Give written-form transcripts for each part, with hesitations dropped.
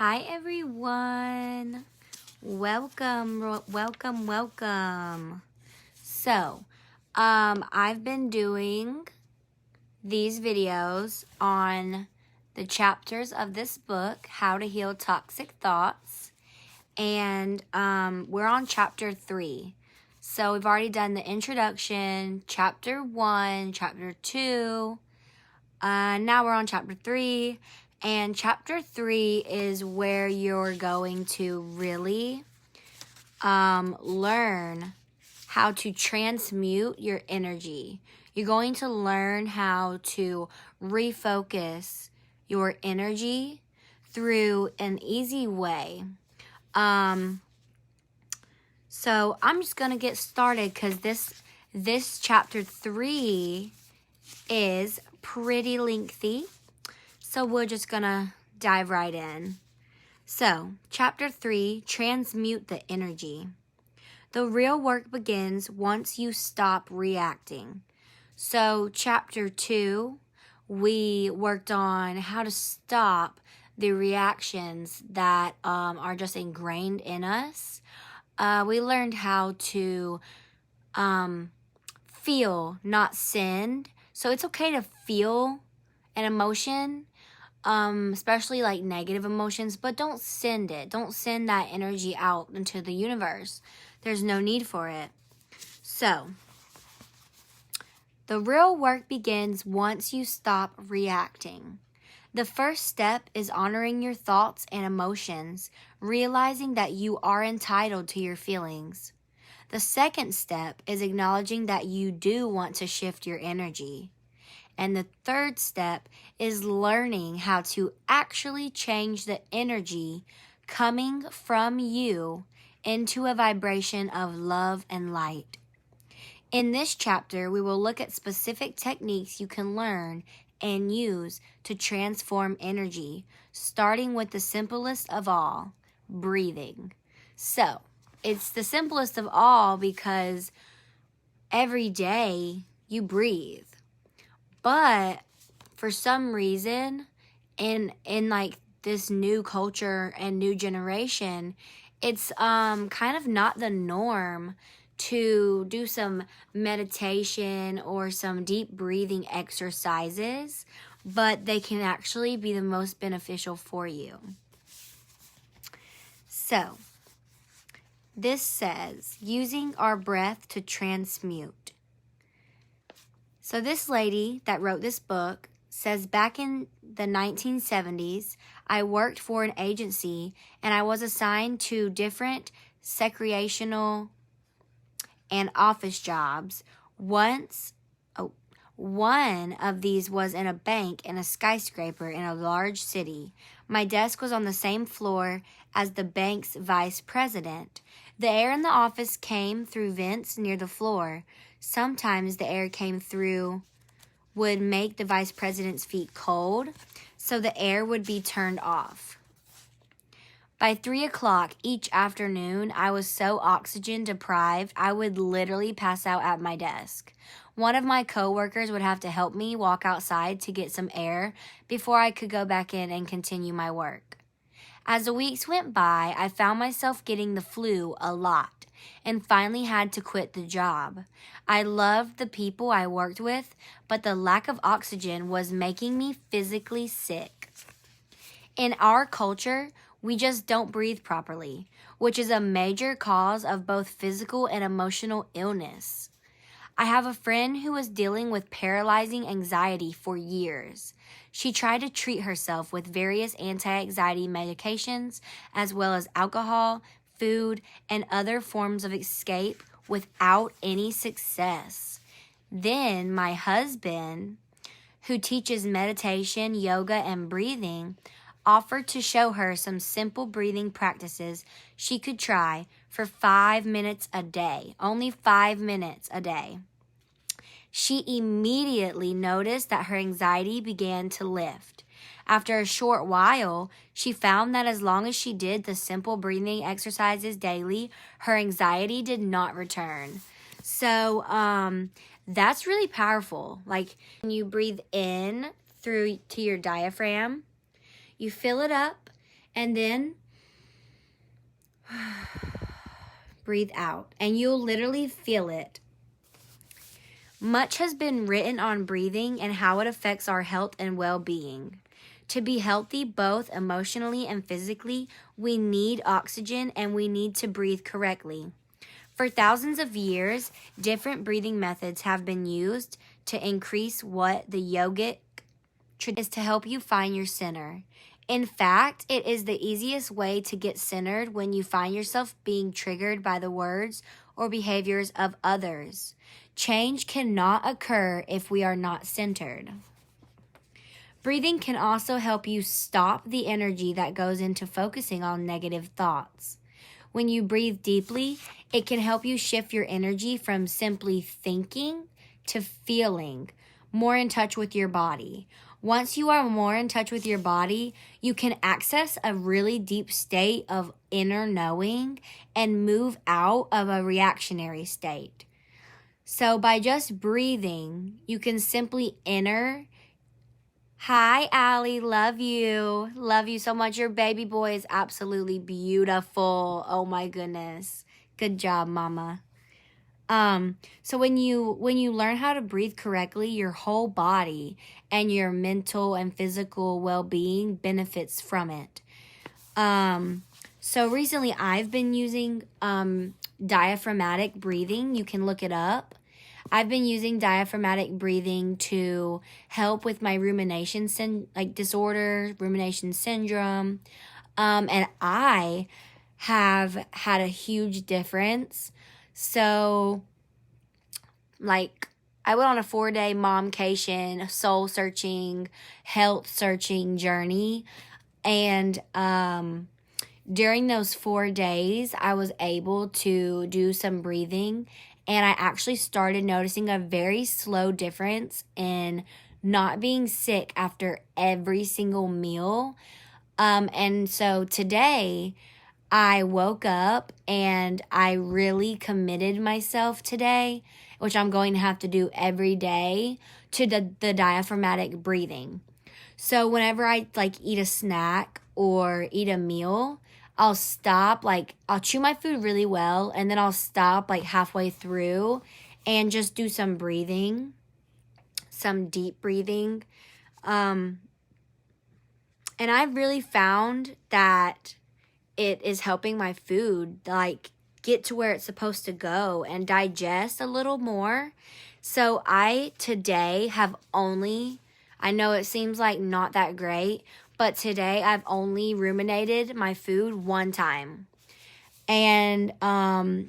Hi everyone. Welcome. So, I've been doing these videos on the chapters of this book, How to Heal Toxic Thoughts, and we're on chapter 3. So we've already done the introduction, chapter 1, chapter 2, now we're on chapter 3. And chapter 3 is where you're going to really learn how to transmute your energy. You're going to learn how to refocus your energy through an easy way. So I'm just going to get started because this chapter 3 is pretty lengthy. So we're just going to dive right in. So, chapter 3, transmute the energy. The real work begins once you stop reacting. So, chapter 2, we worked on how to stop the reactions that are just ingrained in us. We learned how to feel, not send. So, it's okay to feel an emotion, especially like negative emotions, but don't send it. Don't send that energy out into the universe. There's no need for it. So, the real work begins once you stop reacting. The first step is honoring your thoughts and emotions, realizing that you are entitled to your feelings. The second step is acknowledging that you do want to shift your energy. And the third step is learning how to actually change the energy coming from you into a vibration of love and light. In this chapter, we will look at specific techniques you can learn and use to transform energy, starting with the simplest of all, breathing. So, it's the simplest of all because every day you breathe. But for some reason, in like this new culture and new generation, it's kind of not the norm to do some meditation or some deep breathing exercises, but they can actually be the most beneficial for you. So, this says, using our breath to transmute. So this lady that wrote this book says back in the 1970s, I worked for an agency and I was assigned to different recreational and office jobs. One of these was in a bank in a skyscraper in a large city. My desk was on the same floor as the bank's vice president. The air in the office came through vents near the floor. Sometimes the air came through would make the vice president's feet cold, so the air would be turned off. By 3 o'clock each afternoon, I was so oxygen deprived, I would literally pass out at my desk. One of my coworkers would have to help me walk outside to get some air before I could go back in and continue my work. As the weeks went by, I found myself getting the flu a lot and finally had to quit the job. I loved the people I worked with, but the lack of oxygen was making me physically sick. In our culture, we just don't breathe properly, which is a major cause of both physical and emotional illness. I have a friend who was dealing with paralyzing anxiety for years. She tried to treat herself with various anti-anxiety medications, as well as alcohol, food, and other forms of escape without any success. Then my husband, who teaches meditation, yoga, and breathing, offered to show her some simple breathing practices she could try for 5 minutes a day. Only 5 minutes a day. She immediately noticed that her anxiety began to lift. After a short while, she found that as long as she did the simple breathing exercises daily, her anxiety did not return. So, that's really powerful. Like, when you breathe in through to your diaphragm, you fill it up, And then breathe out, and you'll literally feel it. Much has been written on breathing and how it affects our health and well-being. To be healthy both emotionally and physically, we need oxygen and we need to breathe correctly. For thousands of years, different breathing methods have been used to increase what the yogic is to help you find your center. In fact, it is the easiest way to get centered when you find yourself being triggered by the words or behaviors of others. Change cannot occur if we are not centered. Breathing can also help you stop the energy that goes into focusing on negative thoughts. When you breathe deeply, it can help you shift your energy from simply thinking to feeling, more in touch with your body. Once you are more in touch with your body, you can access a really deep state of inner knowing and move out of a reactionary state. So by just breathing, you can simply enter. Hi, Allie. Love you. Love you so much. Your baby boy is absolutely beautiful. Oh my goodness. Good job, mama. So when you learn how to breathe correctly, your whole body and your mental and physical well-being benefits from it. So recently I've been using diaphragmatic breathing. You can look it up. I've been using diaphragmatic breathing to help with my rumination disorder, rumination syndrome. And I have had a huge difference. So, I went on a 4-day momcation, soul-searching, health-searching journey. And during those 4 days, I was able to do some breathing. And I actually started noticing a very slow difference in not being sick after every single meal. And so today, I woke up and I really committed myself today, which I'm going to have to do every day, to the diaphragmatic breathing. So whenever I eat a snack or eat a meal, I'll stop, I'll chew my food really well, and then I'll stop halfway through and just do some breathing, some deep breathing. And I've really found that it is helping my food get to where it's supposed to go and digest a little more. So I today have only, I know it seems like not that great, but today I've only ruminated my food 1 time. And I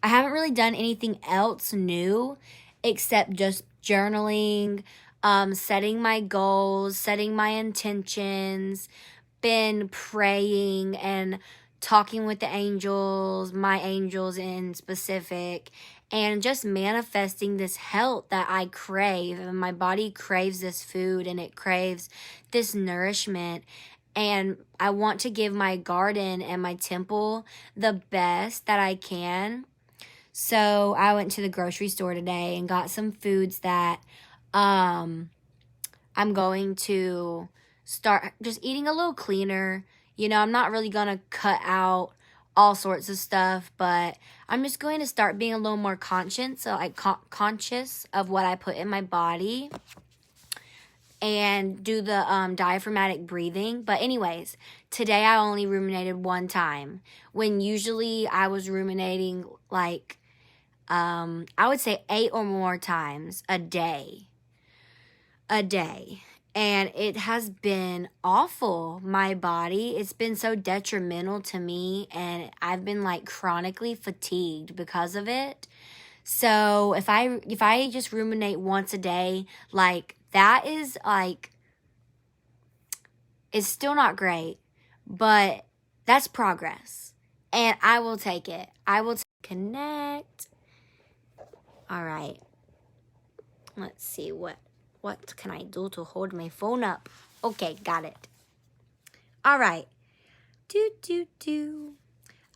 haven't really done anything else new except just journaling, setting my goals, setting my intentions, been praying and talking with the angels, my angels in specific, and just manifesting this health that I crave. And my body craves this food and it craves this nourishment. And I want to give my garden and my temple the best that I can. So I went to the grocery store today and got some foods that I'm going to start just eating a little cleaner. I'm not really going to cut out all sorts of stuff, but I'm just going to start being a little more conscious, conscious of what I put in my body and do the diaphragmatic breathing. But anyways, today I only ruminated 1 time, when usually I was ruminating I would say 8 or more times a day. And it has been awful. My body, it's been so detrimental to me, and I've been chronically fatigued because of it. So if I just ruminate once a day, that is it's still not great, but that's progress. And I will take it. I will connect. All right. Let's see what can I do to hold my phone up? Okay, got it. All right.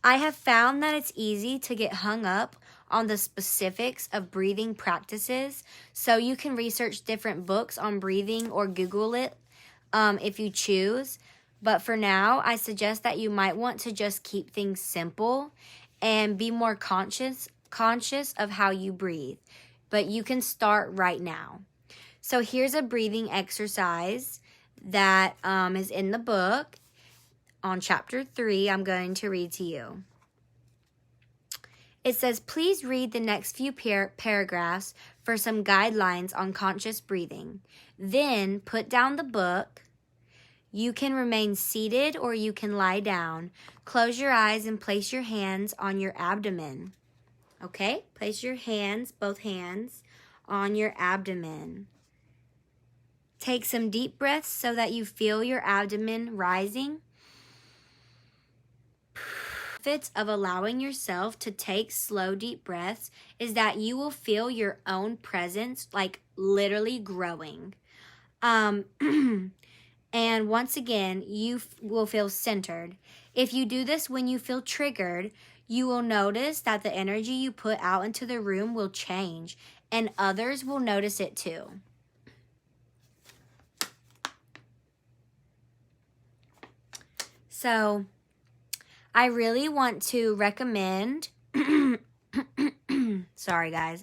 I have found that it's easy to get hung up on the specifics of breathing practices, so you can research different books on breathing or Google it if you choose. But for now, I suggest that you might want to just keep things simple and be more conscious of how you breathe. But you can start right now. So here's a breathing exercise that is in the book. On chapter 3, I'm going to read to you. It says, please read the next few paragraphs for some guidelines on conscious breathing. Then put down the book. You can remain seated or you can lie down. Close your eyes and place your hands on your abdomen. Okay? Place your hands, both hands, on your abdomen. Take some deep breaths so that you feel your abdomen rising. Benefits of allowing yourself to take slow, deep breaths is that you will feel your own presence, like literally growing. And once again, you will feel centered. If you do this when you feel triggered, you will notice that the energy you put out into the room will change, and others will notice it too. So, I really want to recommend, sorry guys,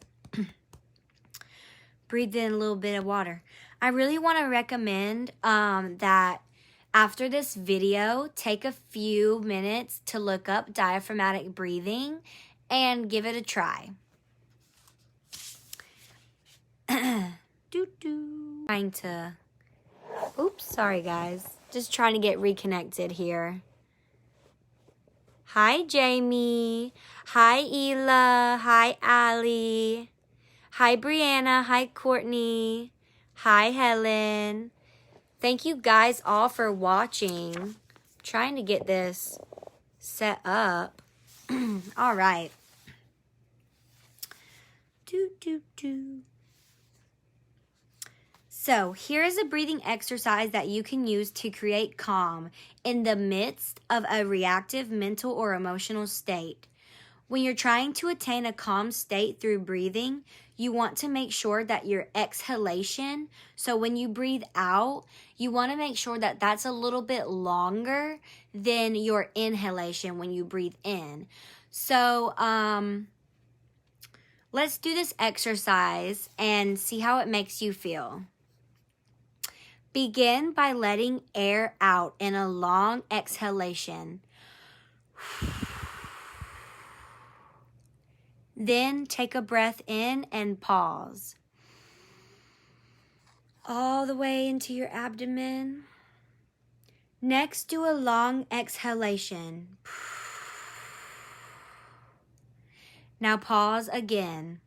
breathed in a little bit of water. I really want to recommend that after this video, take a few minutes to look up diaphragmatic breathing and give it a try. Trying to, oops, sorry guys. Just trying to get reconnected here. Hi, Jamie. Hi, Ela. Hi, Allie. Hi, Brianna. Hi, Courtney. Hi, Helen. Thank you guys all for watching. I'm trying to get this set up. All right. So here is a breathing exercise that you can use to create calm in the midst of a reactive mental or emotional state. When you're trying to attain a calm state through breathing, you want to make sure that your exhalation, so when you breathe out, you want to make sure that that's a little bit longer than your inhalation when you breathe in. So, let's do this exercise and see how it makes you feel. Begin by letting air out in a long exhalation. Then take a breath in and pause. All the way into your abdomen. Next, do a long exhalation. Now pause again.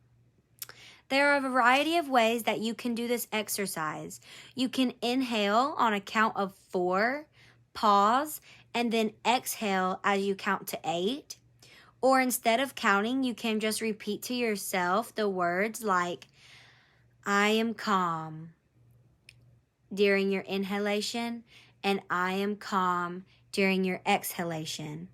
There are a variety of ways that you can do this exercise. You can inhale on a count of 4, pause, and then exhale as you count to 8. Or instead of counting, you can just repeat to yourself the words like, I am calm during your inhalation, and I am calm during your exhalation.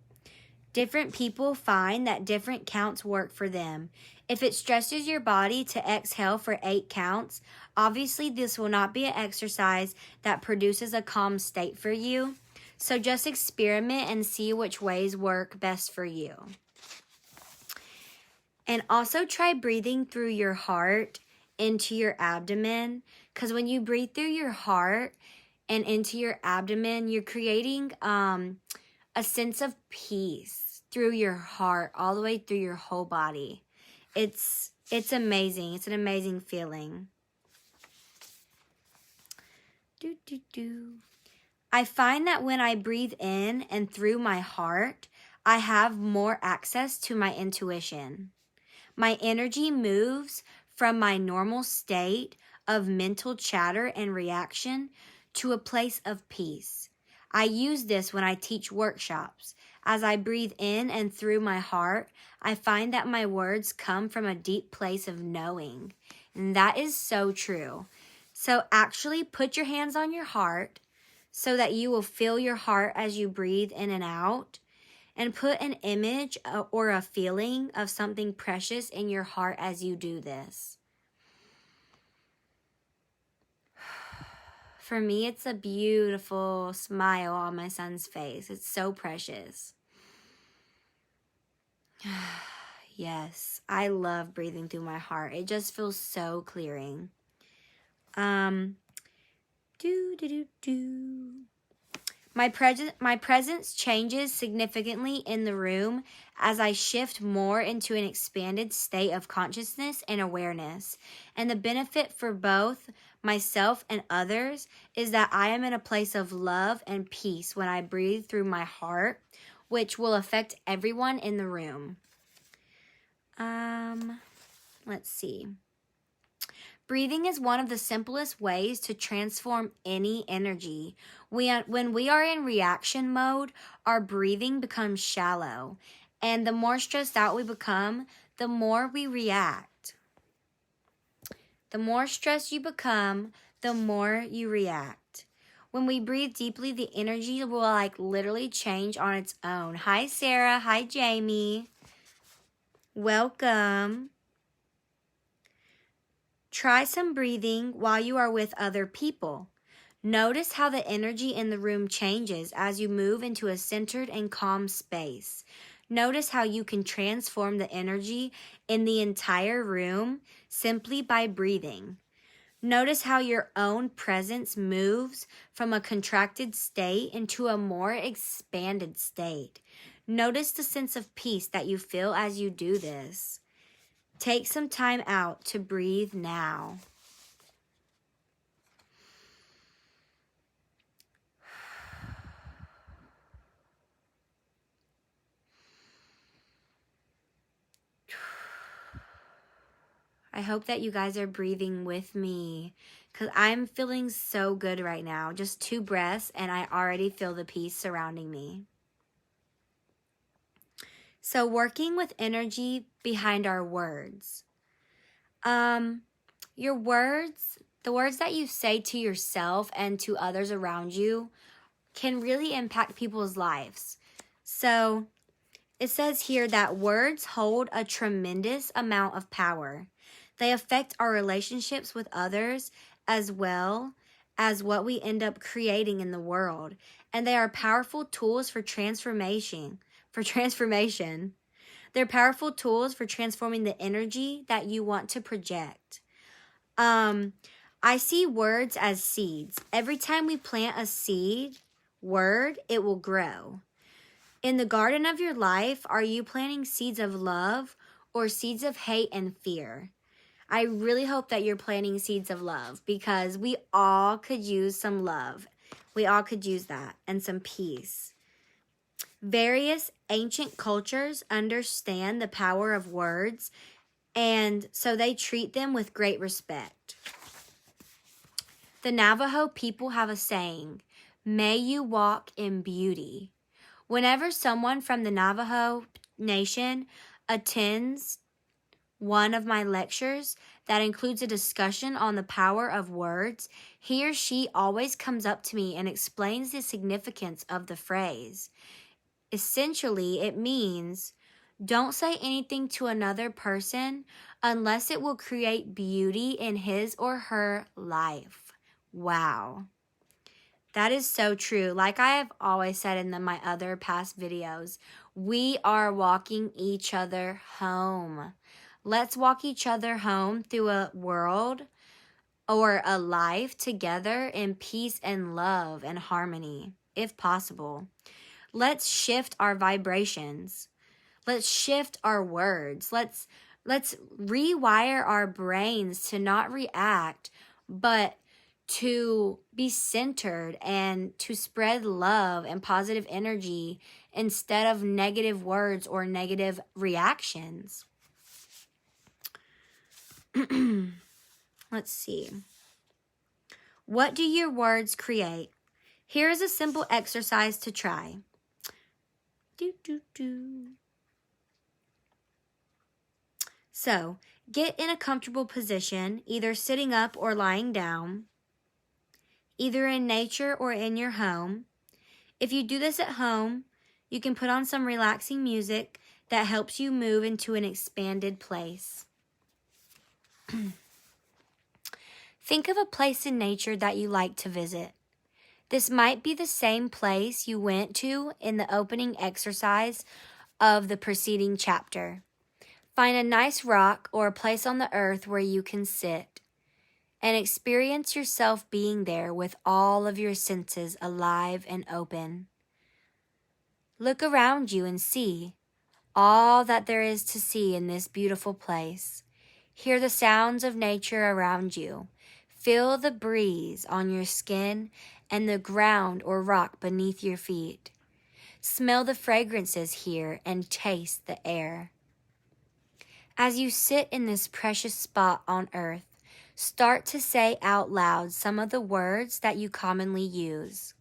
Different people find that different counts work for them. If it stresses your body to exhale for 8 counts, obviously this will not be an exercise that produces a calm state for you. So just experiment and see which ways work best for you. And also try breathing through your heart into your abdomen, because when you breathe through your heart and into your abdomen, you're creating a sense of peace through your heart all the way through your whole body. It's amazing. It's an amazing feeling. I find that when I breathe in and through my heart, I have more access to my intuition. My energy moves from my normal state of mental chatter and reaction to a place of peace. I use this when I teach workshops. As I breathe in and through my heart, I find that my words come from a deep place of knowing. And that is so true. So actually put your hands on your heart so that you will feel your heart as you breathe in and out. And put an image or a feeling of something precious in your heart as you do this. For me, it's a beautiful smile on my son's face. It's so precious. Yes, I love breathing through my heart. It just feels so clearing. My presence changes significantly in the room as I shift more into an expanded state of consciousness and awareness. And the benefit for both myself and others is that I am in a place of love and peace when I breathe through my heart, which will affect everyone in the room. Let's see. Breathing is one of the simplest ways to transform any energy. When we are in reaction mode, our breathing becomes shallow. And the more stressed out we become, the more we react. The more stressed you become, the more you react. When we breathe deeply, the energy will literally change on its own. Hi, Sarah. Hi, Jamie. Welcome. Try some breathing while you are with other people. Notice how the energy in the room changes as you move into a centered and calm space. Notice how you can transform the energy in the entire room simply by breathing. Notice how your own presence moves from a contracted state into a more expanded state. Notice the sense of peace that you feel as you do this. Take some time out to breathe now. I hope that you guys are breathing with me because I'm feeling so good right now. Just 2 breaths and I already feel the peace surrounding me. So working with energy behind our words. Your words, the words that you say to yourself and to others around you can really impact people's lives. So it says here that words hold a tremendous amount of power. They affect our relationships with others as well as what we end up creating in the world. And they are powerful tools for transformation. They're powerful tools for transforming the energy that you want to project. I see words as seeds. Every time we plant a seed word, it will grow. In the garden of your life, are you planting seeds of love or seeds of hate and fear? I really hope that you're planting seeds of love because we all could use some love. We all could use that and some peace. Various ancient cultures understand the power of words, and so they treat them with great respect. The Navajo people have a saying, "May you walk in beauty." Whenever someone from the Navajo Nation attends one of my lectures that includes a discussion on the power of words, he or she always comes up to me and explains the significance of the phrase. Essentially, it means don't say anything to another person unless it will create beauty in his or her life. Wow. That is so true. Like I have always said in my other past videos, we are walking each other home. Let's walk each other home through a world or a life together in peace and love and harmony, if possible. Let's shift our vibrations. Let's shift our words. Let's rewire our brains to not react, but to be centered and to spread love and positive energy instead of negative words or negative reactions. Let's see. What do your words create? Here is a simple exercise to try. So, get in a comfortable position, either sitting up or lying down, either in nature or in your home. If you do this at home, you can put on some relaxing music that helps you move into an expanded place. Think of a place in nature that you like to visit. This might be the same place you went to in the opening exercise of the preceding chapter. Find a nice rock or a place on the earth where you can sit and experience yourself being there with all of your senses alive and open. Look around you and see all that there is to see in this beautiful place. Hear the sounds of nature around you. Feel the breeze on your skin and the ground or rock beneath your feet. Smell the fragrances here and taste the air. As you sit in this precious spot on earth, start to say out loud some of the words that you commonly use.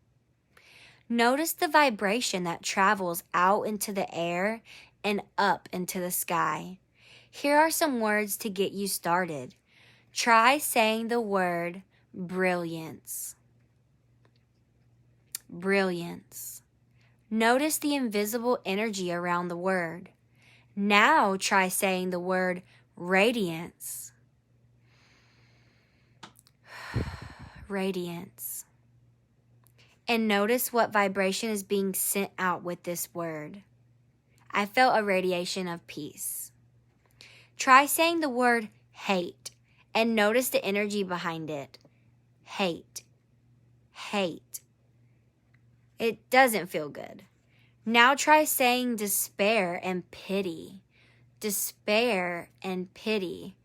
Notice the vibration that travels out into the air and up into the sky. Here are some words to get you started. Try saying the word brilliance. Brilliance. Notice the invisible energy around the word. Now try saying the word radiance. Radiance. And notice what vibration is being sent out with this word. I felt a radiation of peace. Try saying the word hate and notice the energy behind it. Hate. Hate. It doesn't feel good. Now try saying despair and pity. Despair and pity.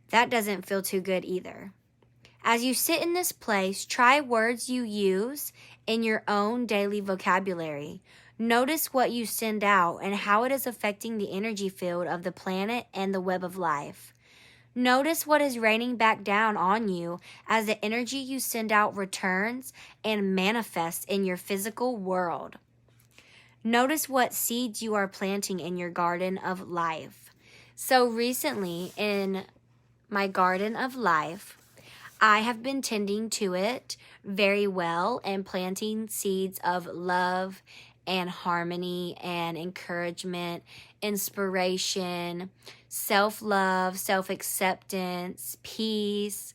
That doesn't feel too good either. As you sit in this place, try words you use in your own daily vocabulary. Notice what you send out and how it is affecting the energy field of the planet and the web of life. Notice what is raining back down on you as the energy you send out returns and manifests in your physical world. Notice what seeds you are planting in your garden of life. So recently in my garden of life, I have been tending to it very well and planting seeds of love and harmony and encouragement, inspiration, self-love, self-acceptance, peace,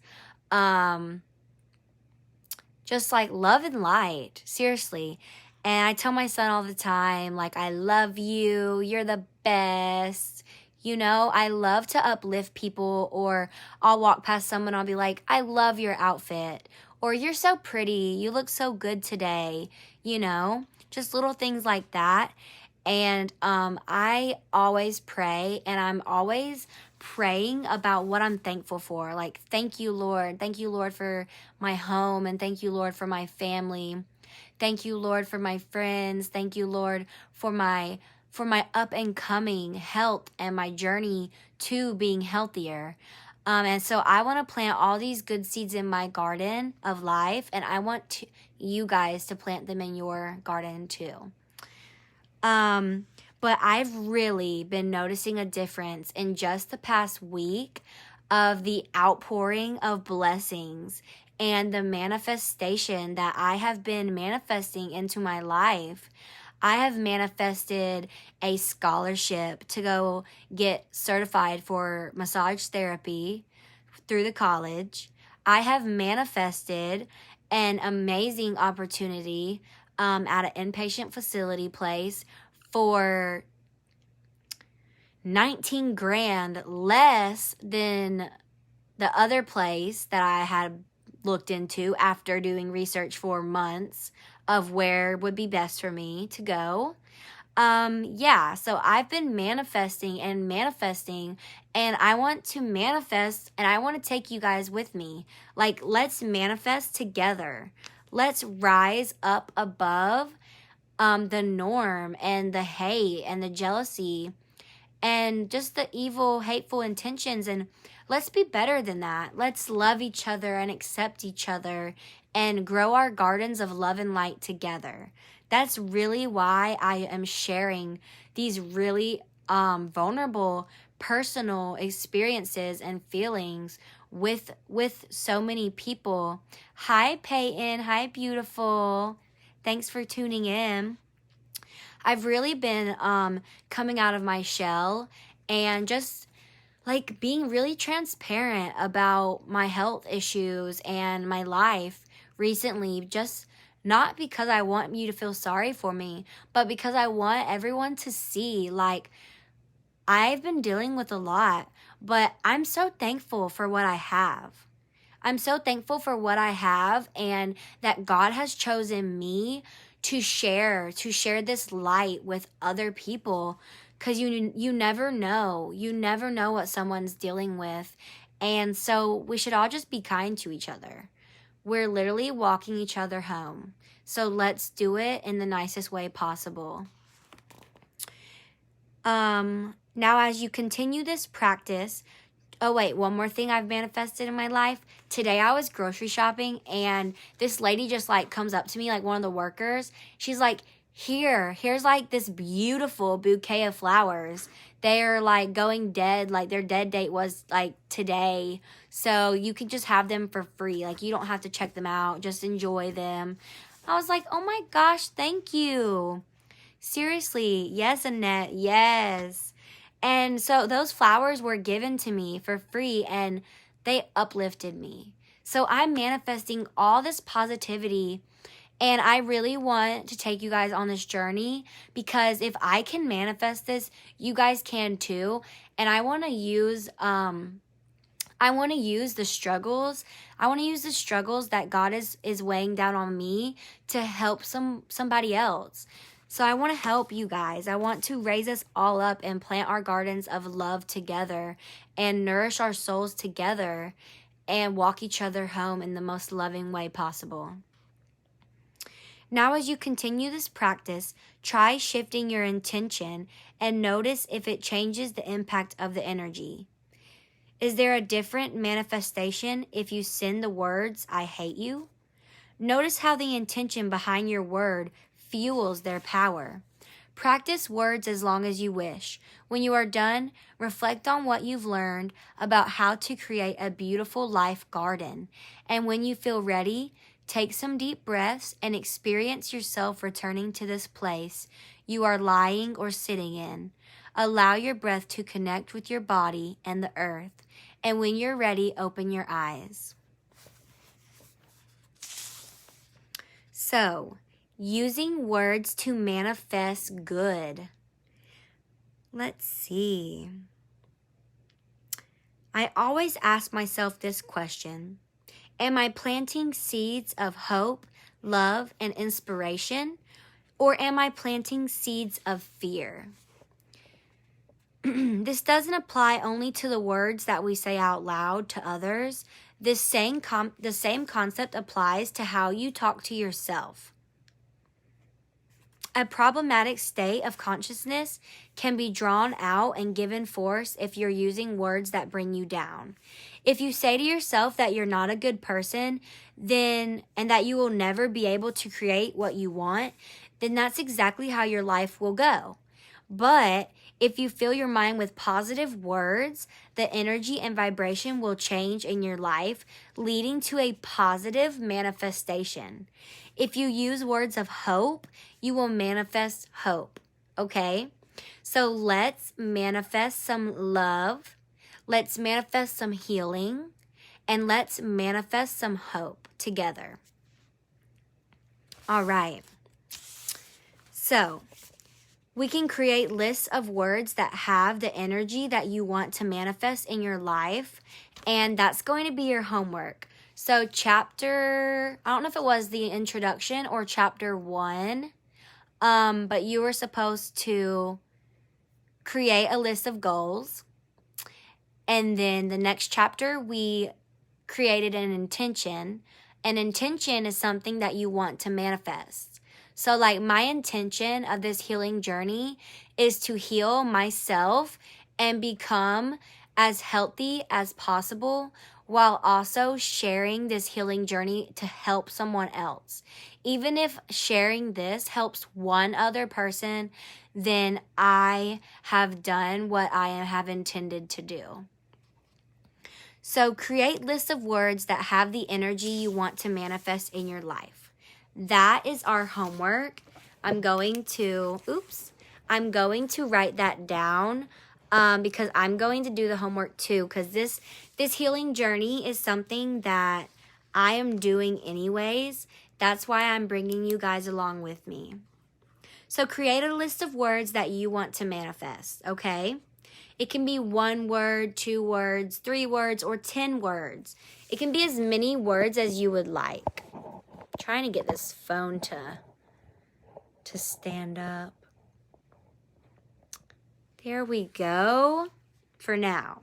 just like love and light, seriously. And I tell my son all the time, like, I love you, you're the best. You know, I love to uplift people, or I'll walk past someone, I'll be like, I love your outfit, or you're so pretty, you look so good today, you know, just little things like that. And I always pray, and I'm always praying about what I'm thankful for. Like, thank you, Lord. Thank you, Lord, for my home, and thank you, Lord, for my family. Thank you, Lord, for my friends. Thank you, Lord, for my up and coming health and my journey to being healthier. And so I want to plant all these good seeds in my garden of life, and I want you guys to plant them in your garden too. But I've really been noticing a difference in just the past week of the outpouring of blessings and the manifestation that I have been manifesting into my life. I have manifested a scholarship to go get certified for massage therapy through the college. I have manifested an amazing opportunity at an inpatient facility place for $19,000 less than the other place that I had looked into after doing research for months of where would be best for me to go. So I've been manifesting, and I want to manifest, and I want to take you guys with me. Like, let's manifest together. Let's rise up above the norm and the hate and the jealousy and just the evil, hateful intentions. And let's be better than that. Let's love each other and accept each other and grow our gardens of love and light together. That's really why I am sharing these really vulnerable, personal experiences and feelings with so many people. Hi, Peyton. Hi, beautiful. Thanks for tuning in. I've really been coming out of my shell and just like being really transparent about my health issues and my life recently, just not because I want you to feel sorry for me, but because I want everyone to see, like, I've been dealing with a lot, but I'm so thankful for what I have. I'm so thankful for what I have, and that God has chosen me to share this light with other people, cuz you never know. You never know what someone's dealing with. And so we should all just be kind to each other. We're literally walking each other home. So let's do it in the nicest way possible. Now as you continue this practice, oh wait, one more thing I've manifested in my life. Today I was grocery shopping and this lady just like comes up to me, like one of the workers. She's like, here's like this beautiful bouquet of flowers. They're like going dead, like their dead date was like today. So you can just have them for free. Like you don't have to check them out, just enjoy them. I was like, oh my gosh, thank you. Seriously, yes, Annette, yes. And so those flowers were given to me for free and they uplifted me. So I'm manifesting all this positivity, and I really want to take you guys on this journey, because if I can manifest this, you guys can too. And I want to use the struggles. I want to use the struggles that God is weighing down on me to help somebody else. So I want to help you guys. I want to raise us all up and plant our gardens of love together and nourish our souls together and walk each other home in the most loving way possible. Now, as you continue this practice, try shifting your intention and notice if it changes the impact of the energy. Is there a different manifestation if you send the words, "I hate you"? Notice how the intention behind your word fuels their power. Practice words as long as you wish. When you are done, reflect on what you've learned about how to create a beautiful life garden. And when you feel ready, take some deep breaths and experience yourself returning to this place you are lying or sitting in. Allow your breath to connect with your body and the earth. And when you're ready, open your eyes. So, using words to manifest good. Let's see. I always ask myself this question. Am I planting seeds of hope, love, and inspiration? Or am I planting seeds of fear? This doesn't apply only to the words that we say out loud to others. The same concept applies to how you talk to yourself. A problematic state of consciousness can be drawn out and given force if you're using words that bring you down. If you say to yourself that you're not a good person, and that you will never be able to create what you want, then that's exactly how your life will go. But if you fill your mind with positive words, the energy and vibration will change in your life, leading to a positive manifestation. If you use words of hope, you will manifest hope, okay? So let's manifest some love, let's manifest some healing, and let's manifest some hope together. All right. So, we can create lists of words that have the energy that you want to manifest in your life, and that's going to be your homework. So I don't know if it was the introduction or chapter 1, but you were supposed to create a list of goals. And then the next chapter, we created an intention. An intention is something that you want to manifest. So like my intention of this healing journey is to heal myself and become as healthy as possible, while also sharing this healing journey to help someone else. Even if sharing this helps one other person, then I have done what I have intended to do. So create lists of words that have the energy you want to manifest in your life. That is our homework. I'm going to write that down because I'm going to do the homework too, because this healing journey is something that I am doing anyways. That's why I'm bringing you guys along with me. So create a list of words that you want to manifest, okay? It can be 1 word, 2 words, 3 words, or 10 words. It can be as many words as you would like. I'm trying to get this phone to stand up. There we go for now.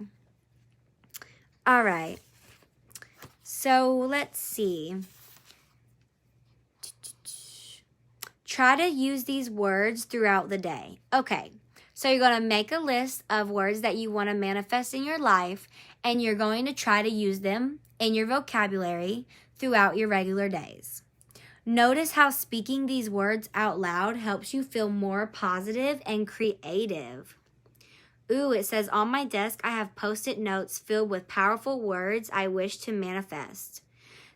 All right. So let's see. Try to use these words throughout the day. Okay. So you're going to make a list of words that you want to manifest in your life, and you're going to try to use them in your vocabulary throughout your regular days. Notice how speaking these words out loud helps you feel more positive and creative. Ooh, it says, on my desk, I have Post-it notes filled with powerful words I wish to manifest.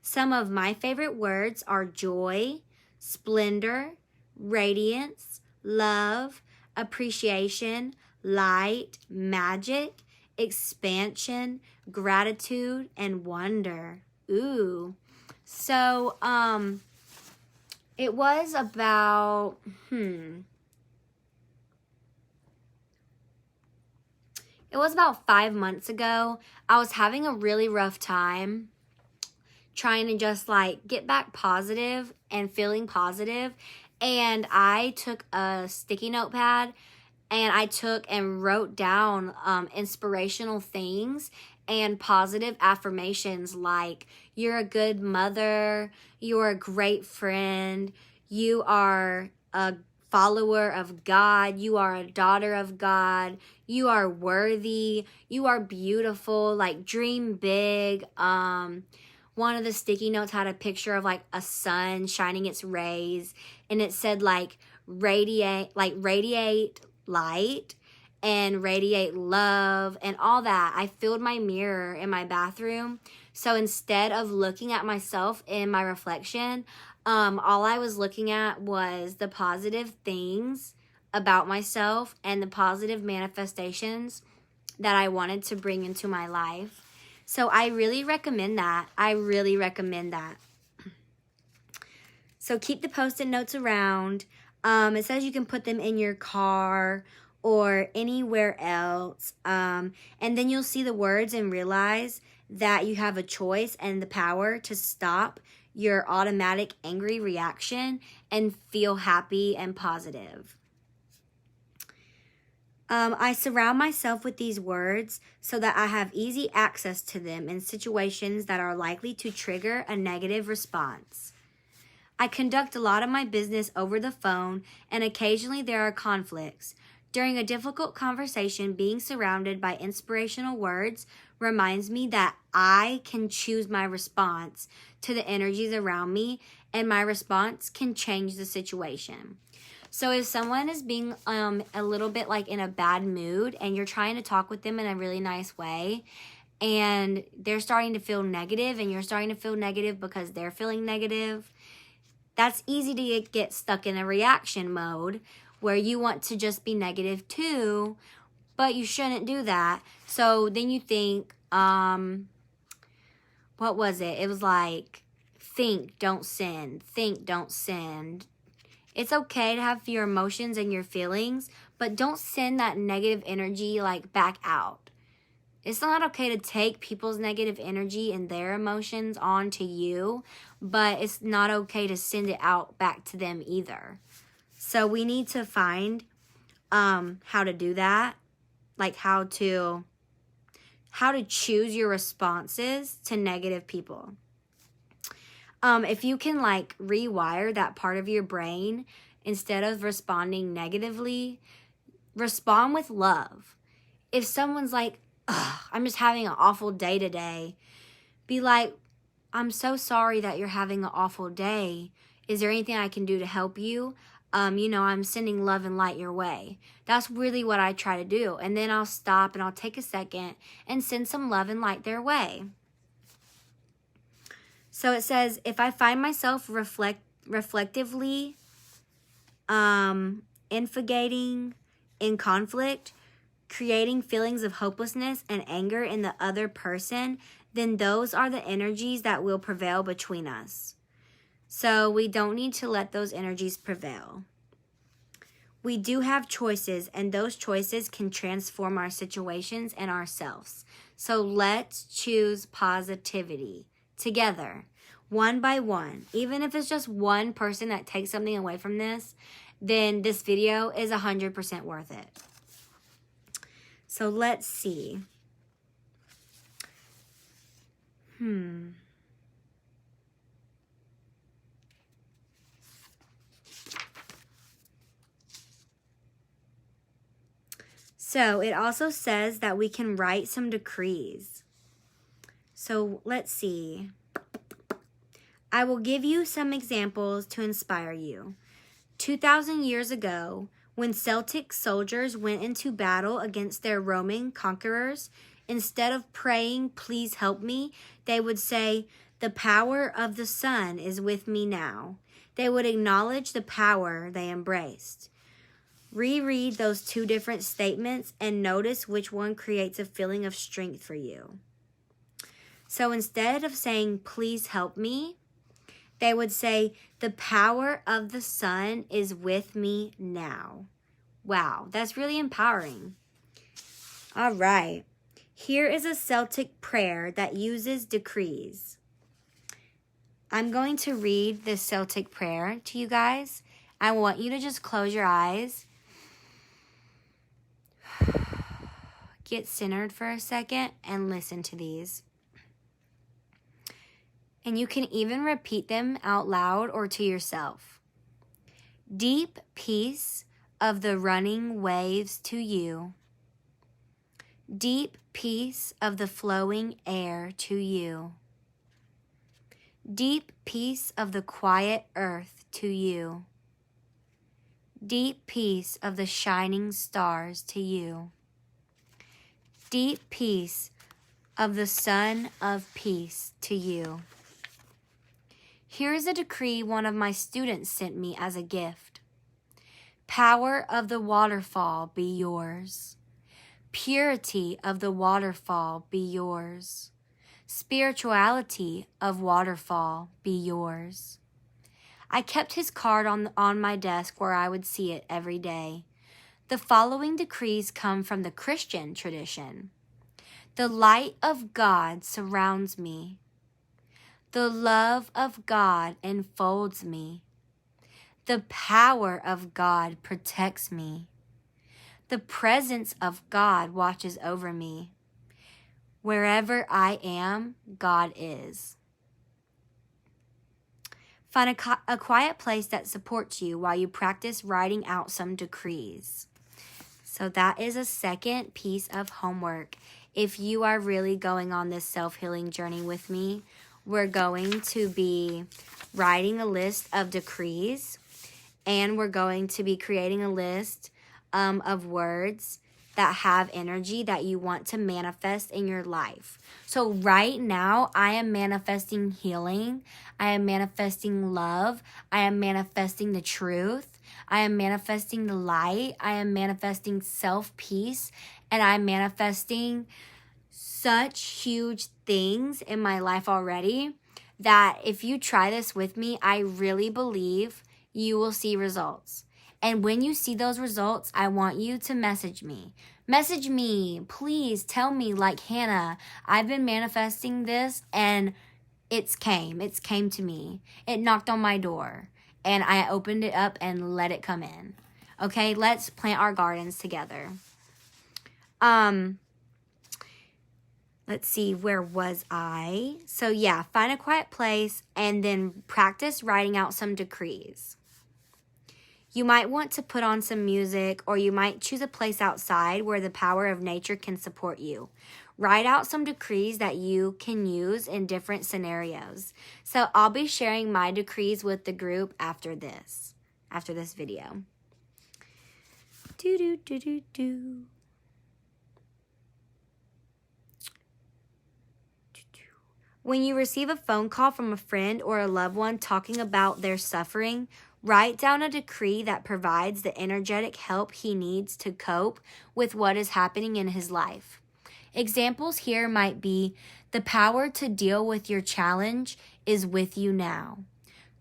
Some of my favorite words are joy, splendor, radiance, love, appreciation, light, magic, expansion, gratitude, and wonder. Ooh. So, it was about, It was about 5 months ago. I was having a really rough time trying to just like get back positive and feeling positive. And I took a sticky notepad and I took and wrote down inspirational things and positive affirmations like, you're a good mother, you're a great friend, you are a follower of God, you are a daughter of God, you are worthy, you are beautiful, like dream big. One of the sticky notes had a picture of like a sun shining its rays, and it said like radiate light and radiate love and all that. I filled my mirror in my bathroom. So instead of looking at myself in my reflection, all I was looking at was the positive things about myself and the positive manifestations that I wanted to bring into my life. So I really recommend that. I really recommend that. So keep the Post-it notes around. It says you can put them in your car or anywhere else. And then you'll see the words and realize that you have a choice and the power to stop your automatic angry reaction and feel happy and positive. I surround myself with these words so that I have easy access to them in situations that are likely to trigger a negative response. I conduct a lot of my business over the phone, and occasionally there are conflicts. During a difficult conversation, being surrounded by inspirational words reminds me that I can choose my response to the energies around me, and my response can change the situation. So if someone is being a little bit like in a bad mood and you're trying to talk with them in a really nice way and they're starting to feel negative and you're starting to feel negative because they're feeling negative, that's easy to get stuck in a reaction mode where you want to just be negative too, but you shouldn't do that. So then you think, what was it? It was like, think, don't send. Think, don't send. It's okay to have your emotions and your feelings, but don't send that negative energy like back out. It's not okay to take people's negative energy and their emotions onto you, but it's not okay to send it out back to them either. So we need to find how to do that, like how to choose your responses to negative people. If you can like rewire that part of your brain, instead of responding negatively, respond with love. If someone's like, I'm just having an awful day today, be like, I'm so sorry that you're having an awful day. Is there anything I can do to help you? I'm sending love and light your way. That's really what I try to do. And then I'll stop and I'll take a second and send some love and light their way. So it says, if I find myself reflectively instigating in conflict, creating feelings of hopelessness and anger in the other person, then those are the energies that will prevail between us. So we don't need to let those energies prevail. We do have choices, and those choices can transform our situations and ourselves. So let's choose positivity together, one by one. Even if it's just one person that takes something away from this, then this video is 100% worth it. So let's see. So it also says that we can write some decrees. So let's see. I will give you some examples to inspire you. 2,000 years ago, when Celtic soldiers went into battle against their Roman conquerors, instead of praying, "Please help me," they would say, "The power of the sun is with me now." They would acknowledge the power they embraced. Reread those two different statements and notice which one creates a feeling of strength for you. So instead of saying, "Please help me," they would say, "The power of the sun is with me now." Wow, that's really empowering. All right. Here is a Celtic prayer that uses decrees. I'm going to read this Celtic prayer to you guys. I want you to just close your eyes. Get centered for a second and listen to these. And you can even repeat them out loud or to yourself. Deep peace of the running waves to you. Deep peace of the flowing air to you. Deep peace of the quiet earth to you. Deep peace of the shining stars to you. Deep peace of the sun of peace to you. Here is a decree one of my students sent me as a gift. Power of the waterfall be yours. Purity of the waterfall be yours. Spirituality of waterfall be yours. I kept his card on my desk where I would see it every day. The following decrees come from the Christian tradition. The light of God surrounds me. The love of God enfolds me. The power of God protects me. The presence of God watches over me. Wherever I am, God is. Find a quiet place that supports you while you practice writing out some decrees. So that is a second piece of homework. If you are really going on this self-healing journey with me, we're going to be writing a list of decrees, and we're going to be creating a list of words that have energy that you want to manifest in your life. So right now, I am manifesting healing. I am manifesting love. I am manifesting the truth. I am manifesting the light. I am manifesting self-peace. And I'm manifesting such huge things in my life already that if you try this with me, I really believe you will see results. And when you see those results, I want you to message me. Message me, please tell me, like, Hannah, I've been manifesting this and it came to me. It knocked on my door and I opened it up and let it come in. Okay, let's plant our gardens together. Let's see, where was I? So yeah, find a quiet place and then practice writing out some decrees. You might want to put on some music, or you might choose a place outside where the power of nature can support you. Write out some decrees that you can use in different scenarios. So I'll be sharing my decrees with the group after this video. When you receive a phone call from a friend or a loved one talking about their suffering, Write down a decree that provides the energetic help he needs to cope with what is happening in his life. Examples here might be, the power to deal with your challenge is with you now.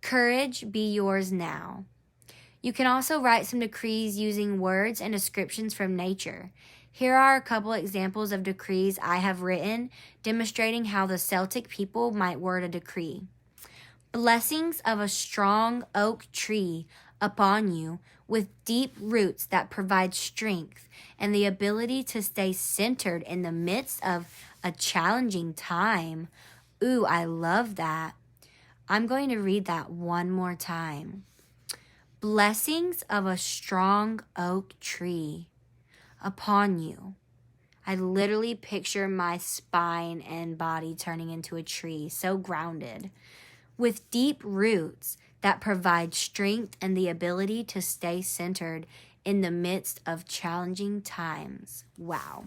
Courage be yours now. You can also write some decrees using words and descriptions from nature. Here are a couple examples of decrees I have written, demonstrating how the Celtic people might word a decree. Blessings of a strong oak tree upon you, with deep roots that provide strength and the ability to stay centered in the midst of a challenging time. Ooh, I love that. I'm going to read that one more time. Blessings of a strong oak tree upon you. I literally picture my spine and body turning into a tree, so grounded. With deep roots that provide strength and the ability to stay centered in the midst of challenging times. Wow.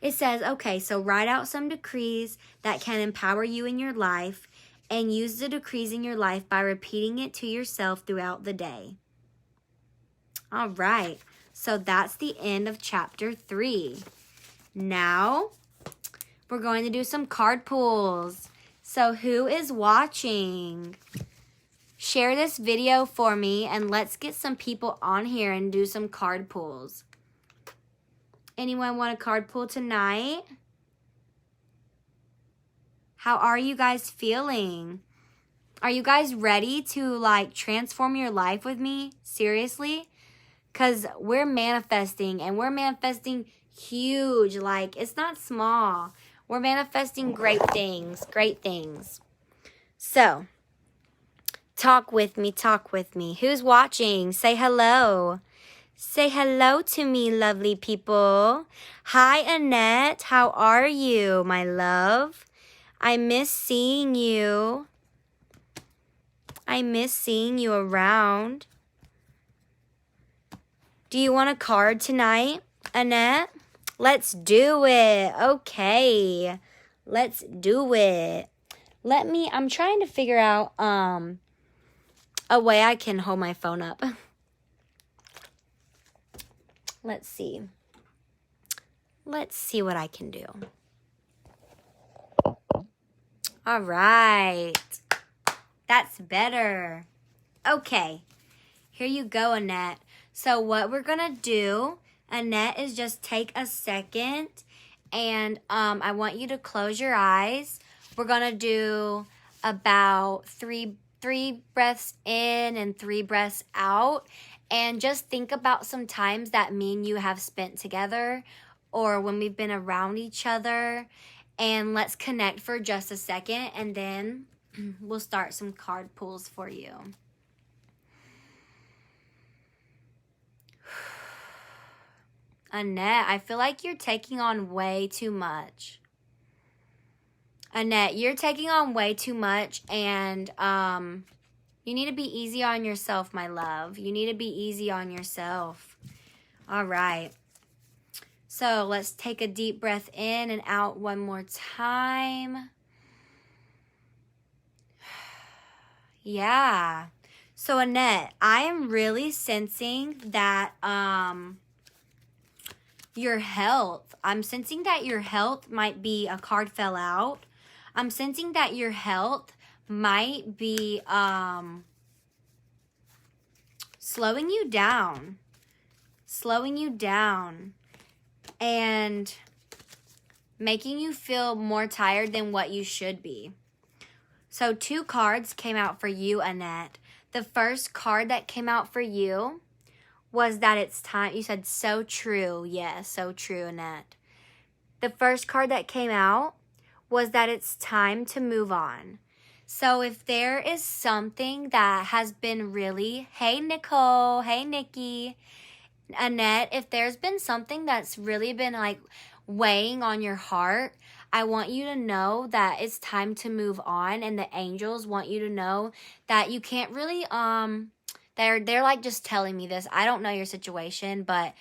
It says, okay, so write out some decrees that can empower you in your life, and use the decrees in your life by repeating it to yourself throughout the day. All right, so that's the end of chapter 3. Now, we're going to do some card pulls. So who is watching? Share this video for me, and let's get some people on here and do some card pulls. Anyone want a card pull tonight? How are you guys feeling? Are you guys ready to transform your life with me? Seriously? Because we're manifesting, and we're manifesting huge. It's not small. We're manifesting great things. Great things. So, talk with me. Who's watching? Say hello. Say hello to me, lovely people. Hi, Annette. How are you, my love? I miss seeing you. I miss seeing you around. Do you want a card tonight, Annette? Let's do it. Okay. Let's do it. I'm trying to figure out a way I can hold my phone up. Let's see. Let's see what I can do. All right. That's better. Okay. Here you go, Annette. So what we're going to do, Annette, is just take a second, and I want you to close your eyes. We're going to do about three breaths in and 3 breaths out, and just think about some times that me and you have spent together, or when we've been around each other. And let's connect for just a second, and then we'll start some card pulls for you. Annette, I feel like you're taking on way too much. Annette, you're taking on way too much, and you need to be easy on yourself, my love. You need to be easy on yourself. All right. So let's take a deep breath in and out one more time. Yeah. So Annette, I am really sensing that your health. I'm sensing that your health might be, a card fell out. I'm sensing that your health might be slowing you down. And making you feel more tired than what you should be. So 2 cards came out for you, Annette. The first card that came out for you was that it's time. You said, so true. Yes, so true, Annette. The first card that came out was that it's time to move on. So if there is something that has been really, hey, Nicole, hey, Nikki, Annette, if there's been something that's really been weighing on your heart, I want you to know that it's time to move on, and the angels want you to know that you can't really they're just telling me this. I don't know your situation, but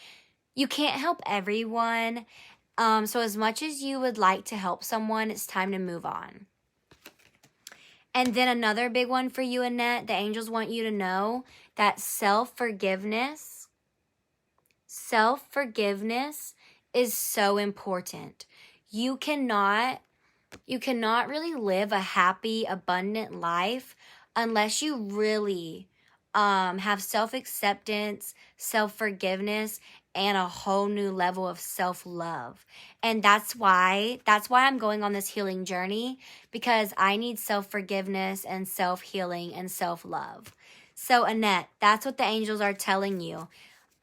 you can't help everyone. So as much as you would like to help someone, it's time to move on. And then another big one for you, Annette, the angels want you to know that self-forgiveness is so important. You cannot really live a happy, abundant life unless you really have self-acceptance, self-forgiveness, and a whole new level of self-love. And that's why I'm going on this healing journey, because I need self-forgiveness and self-healing and self-love. So Annette, that's what the angels are telling you.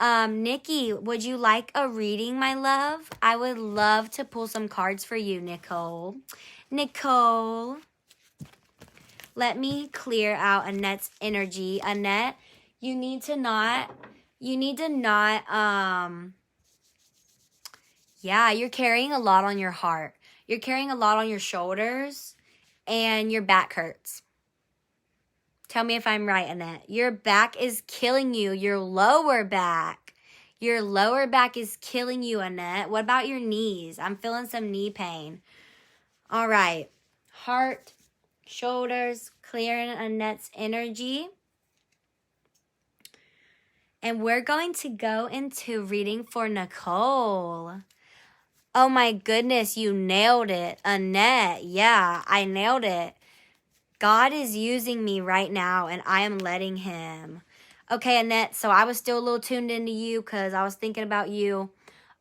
Nikki, would you like a reading, my love? I would love to pull some cards for you, Nicole. Nicole, let me clear out Annette's energy. Annette, you need to not, yeah, you're carrying a lot on your heart. You're carrying a lot on your shoulders, and your back hurts. Tell me if I'm right, Annette. Your back is killing you. Your lower back. Your lower back is killing you, Annette. What about your knees? I'm feeling some knee pain. All right. Heart, shoulders, clearing Annette's energy. And we're going to go into reading for Nicole. Oh my goodness, you nailed it, Annette. Yeah, I nailed it. God is using me right now, and I am letting him. Okay, Annette, so I was still a little tuned into you because I was thinking about you.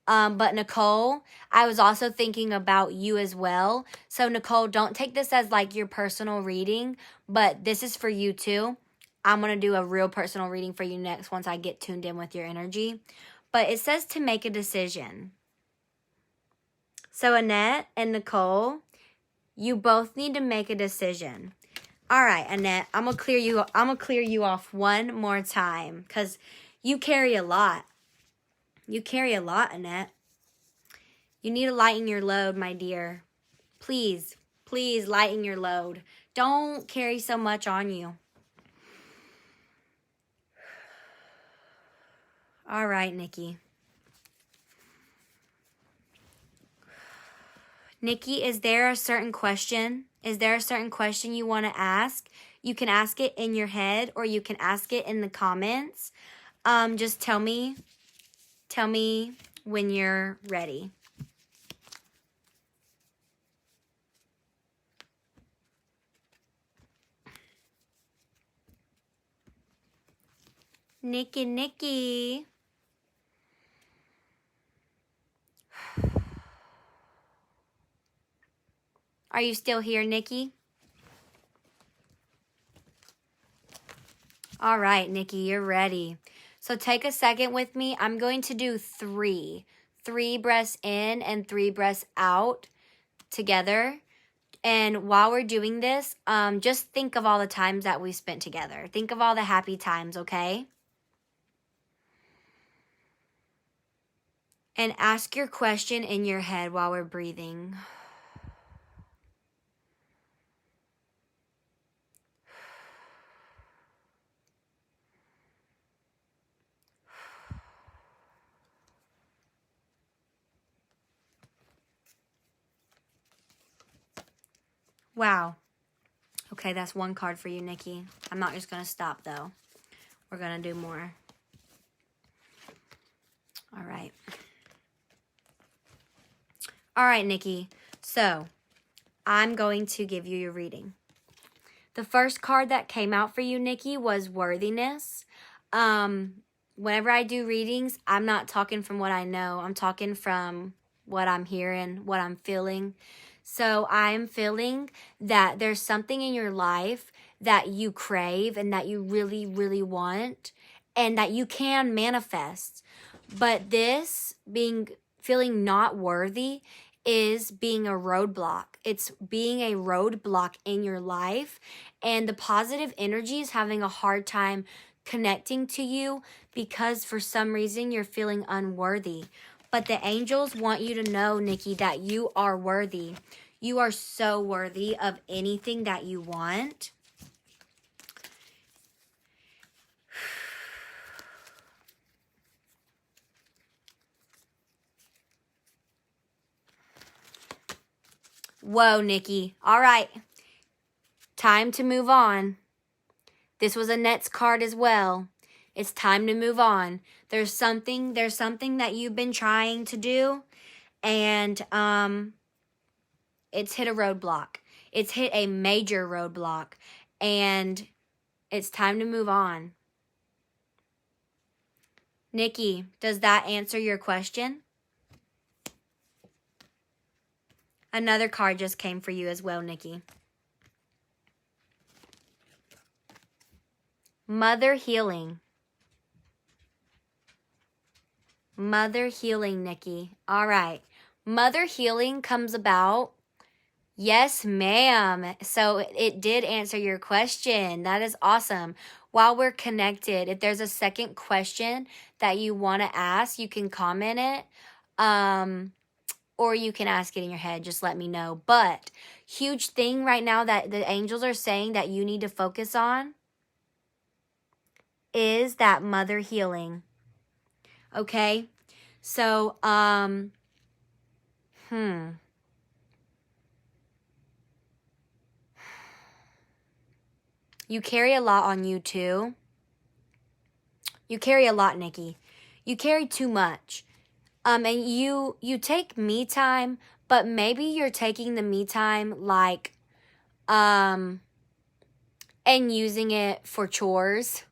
But Nicole, I was also thinking about you as well. So Nicole, don't take this as like your personal reading, but this is for you too. I'm going to do a real personal reading for you next once I get tuned in with your energy. But it says to make a decision. So Annette and Nicole, you both need to make a decision. All right, Annette, I'm gonna clear you off one more time because you carry a lot. You carry a lot, Annette. You need to lighten your load, my dear. Please, please lighten your load. Don't carry so much on you. All right, Nikki. Nikki, is there a certain question? Is there a certain question you want to ask? You can ask it in your head, or you can ask it in the comments. Just tell me when you're ready. Nikki. Are you still here, Nikki? All right, Nikki, you're ready. So take a second with me. I'm going to do 3 breaths in and 3 breaths out together. And while we're doing this, just think of all the times that we spent together. Think of all the happy times, okay? And ask your question in your head while we're breathing. Wow. Okay, that's 1 card for you, Nikki. I'm not just going to stop, though. We're going to do more. All right. All right, Nikki. So, I'm going to give you your reading. The first card that came out for you, Nikki, was worthiness. Whenever I do readings, I'm not talking from what I know. I'm talking from what I'm hearing, what I'm feeling. So I'm feeling that there's something in your life that you crave and that you really, really want and that you can manifest. But this feeling not worthy is being a roadblock. It's being a roadblock in your life, and the positive energy is having a hard time connecting to you because for some reason you're feeling unworthy. But the angels want you to know, Nikki, that you are worthy. You are so worthy of anything that you want. Whoa, Nikki. All right. time to move on. This was Annette's card as well. It's time to move on. There's something that you've been trying to do, and it's hit a roadblock. It's hit a major roadblock, and it's time to move on. Nikki, does that answer your question? Another card just came for you as well, Nikki. Mother healing. Mother healing, Nikki. All right. Mother healing comes about. Yes, ma'am. So it did answer your question. That is awesome. While we're connected, if there's a second question that you want to ask, you can comment it. Or you can ask it in your head. Just let me know. But huge thing right now that the angels are saying that you need to focus on is that mother healing. Okay? So, you carry a lot on you too. You carry a lot, Nikki. You carry too much. And you take me time, but maybe you're taking the me time like, and using it for chores,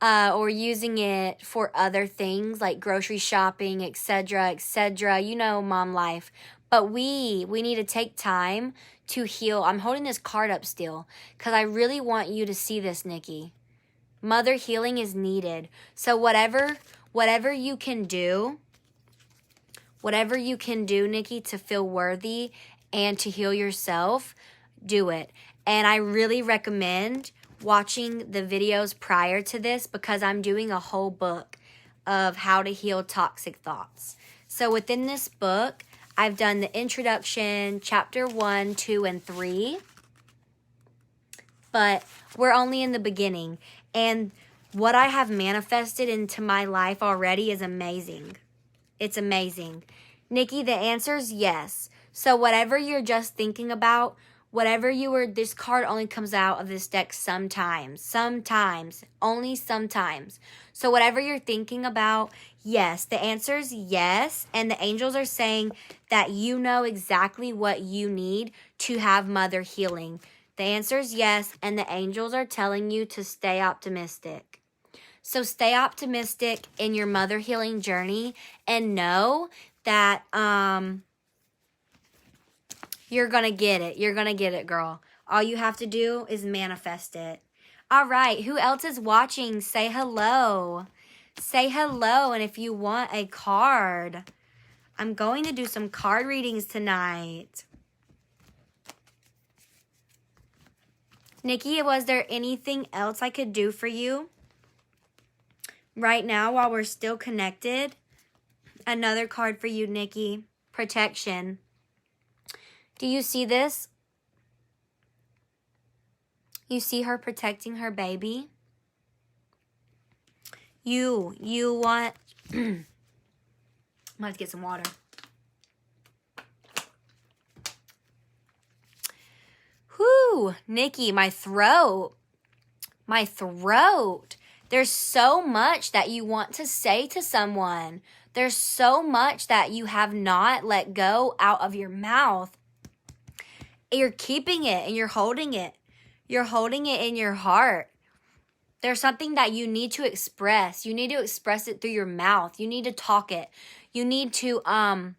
or using it for other things like grocery shopping, etc., etc. You know, mom life. But we need to take time to heal. I'm holding this card up still because I really want you to see this, Nikki. Mother healing is needed. So whatever you can do, Nikki, to feel worthy and to heal yourself, do it. And I really recommend watching the videos prior to this because I'm doing a whole book of how to heal toxic thoughts. So within this book, I've done the introduction, chapter 1, 2, and 3. But we're only in the beginning. And what I have manifested into my life already is amazing. It's amazing. Nikki, the answer is yes. So whatever you're just thinking about, this card only comes out of this deck sometimes, only sometimes. So whatever you're thinking about, yes, the answer is yes. And the angels are saying that you know exactly what you need to have mother healing. The answer is yes, and the angels are telling you to stay optimistic. So stay optimistic in your mother healing journey and know that you're going to get it. You're going to get it, girl. All you have to do is manifest it. All right. Who else is watching? Say hello. Say hello. And if you want a card, I'm going to do some card readings tonight. Nikki, was there anything else I could do for you right now while we're still connected? Another card for you, Nikki. Protection. Do you see this? You see her protecting her baby? You want... I'm going to get some water. Whew, Nikki, my throat. My throat. There's so much that you want to say to someone. There's so much that you have not let go out of your mouth. You're keeping it and you're holding it. You're holding it in your heart. There's something that you need to express. You need to express it through your mouth. You need to talk it. You need to, I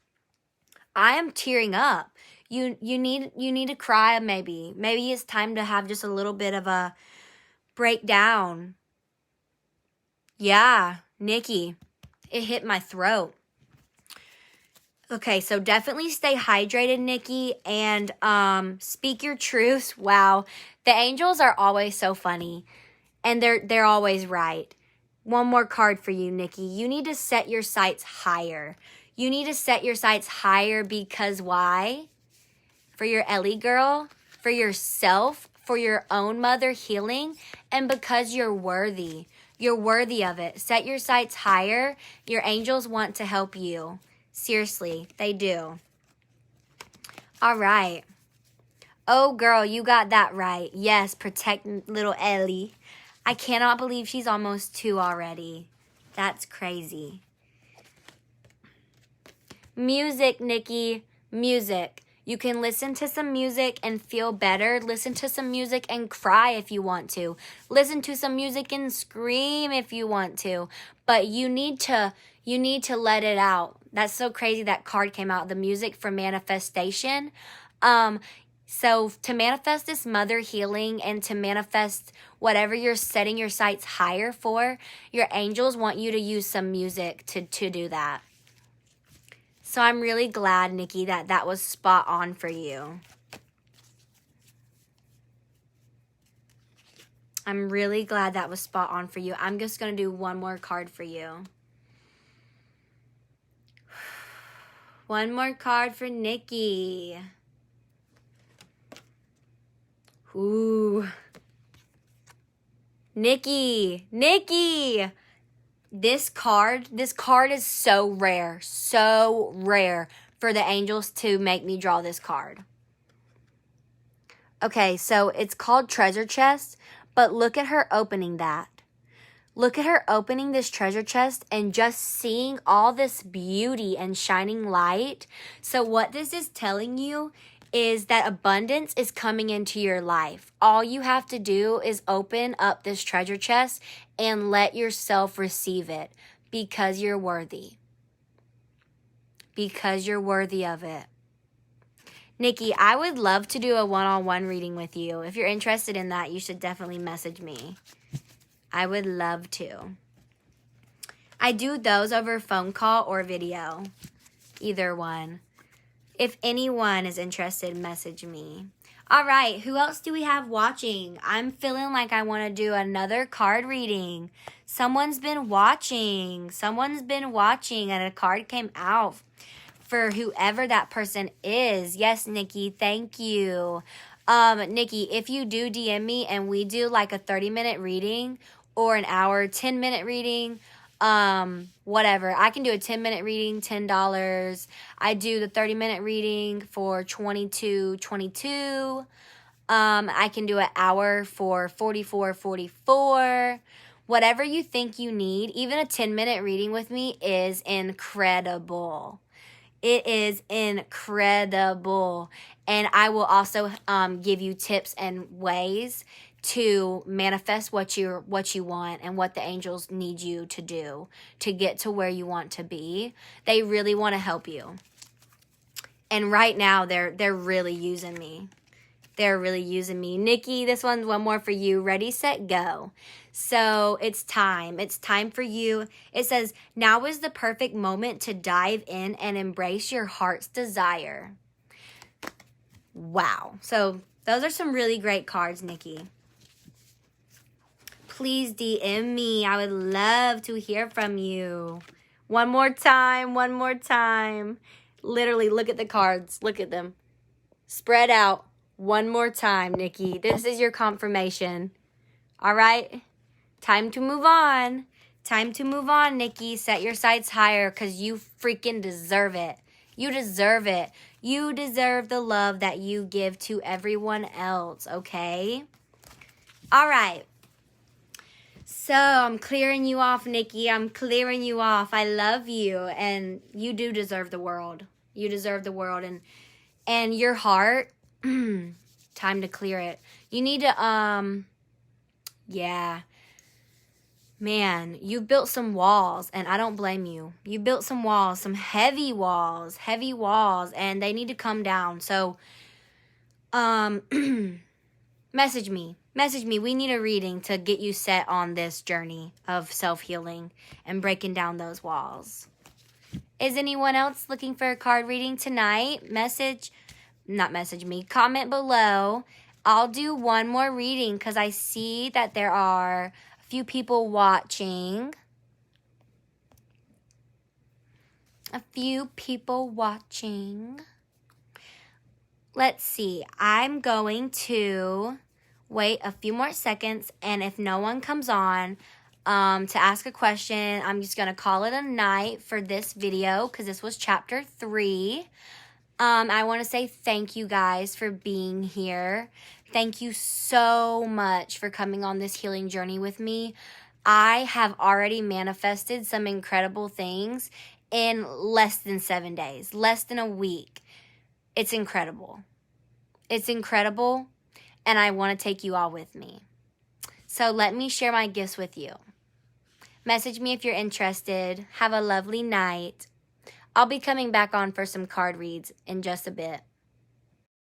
am tearing up. You need to cry maybe. Maybe it's time to have just a little bit of a breakdown. Yeah, Nikki, it hit my throat. Okay, so definitely stay hydrated, Nikki, and speak your truths. Wow, the angels are always so funny, and they're always right. One more card for you, Nikki. You need to set your sights higher. You need to set your sights higher because why? For your Ellie girl, for yourself, for your own mother healing, and because you're worthy. You're worthy of it. Set your sights higher. Your angels want to help you. Seriously, they do. All right. Oh, girl, you got that right. Yes, protect little Ellie. I cannot believe she's almost 2 already. That's crazy. Music, Nikki. Music. You can listen to some music and feel better. Listen to some music and cry if you want to. Listen to some music and scream if you want to. But you need to let it out. That's so crazy that card came out. The music for manifestation. So to manifest this mother healing and to manifest whatever you're setting your sights higher for, your angels want you to use some music to do that. So I'm really glad, Nikki, that was spot on for you. I'm really glad that was spot on for you. I'm just going to do one more card for you. One more card for Nikki. Ooh. Nikki. This card is so rare for the angels to make me draw this card. Okay, so it's called Treasure Chest, but look at her opening that. Look at her opening this treasure chest and just seeing all this beauty and shining light. So what this is telling you is that abundance is coming into your life. All you have to do is open up this treasure chest and let yourself receive it because you're worthy. Because you're worthy of it. Nikki, I would love to do a one-on-one reading with you. If you're interested in that, you should definitely message me. I would love to. I do those over phone call or video. Either one. If anyone is interested, message me. All right, who else do we have watching? I'm feeling like I want to do another card reading. Someone's been watching. And a card came out for whoever that person is. Yes, Nikki, thank you. Nikki, if you do DM me and we do like a 30-minute reading or an hour, 10-minute reading, whatever. I can do a 10-minute reading, $10. I do the 30-minute reading for $22.22. I can do an hour for $44.44. Whatever you think you need, even a 10-minute reading with me is incredible. It is incredible. And I will also give you tips and ways to manifest what you want and what the angels need you to do to get to where you want to be. They really want to help you. And right now they're really using me. They're really using me. Nikki, this one's one more for you. Ready, set, go. So it's time. It's time for you. It says, now is the perfect moment to dive in and embrace your heart's desire. Wow. So those are some really great cards, Nikki. Please DM me. I would love to hear from you. One more time. Literally, look at the cards. Look at them. Spread out. One more time, Nikki. This is your confirmation. All right? Time to move on. Nikki. Set your sights higher because you freaking deserve it. You deserve it. You deserve the love that you give to everyone else, okay? All right. So I'm clearing you off, Nikki. I'm clearing you off. I love you, and you do deserve the world. You deserve the world, and your heart. Time to clear it. You need to yeah. Man, you built some walls, and I don't blame you. You built some walls, some heavy walls, and they need to come down. So, message me. We need a reading to get you set on this journey of self-healing and breaking down those walls. Is anyone else looking for a card reading tonight? Comment below. I'll do one more reading because I see that there are a few people watching. Let's see. I'm going to wait a few more seconds, and if no one comes on to ask a question, I'm just going to call it a night for this video because this was chapter 3. I want to say thank you guys for being here. Thank you so much for coming on this healing journey with me. I have already manifested some incredible things in less than 7 days, less than a week. It's incredible. It's incredible, and I want to take you all with me. So let me share my gifts with you. Message me if you're interested. Have a lovely night. I'll be coming back on for some card reads in just a bit.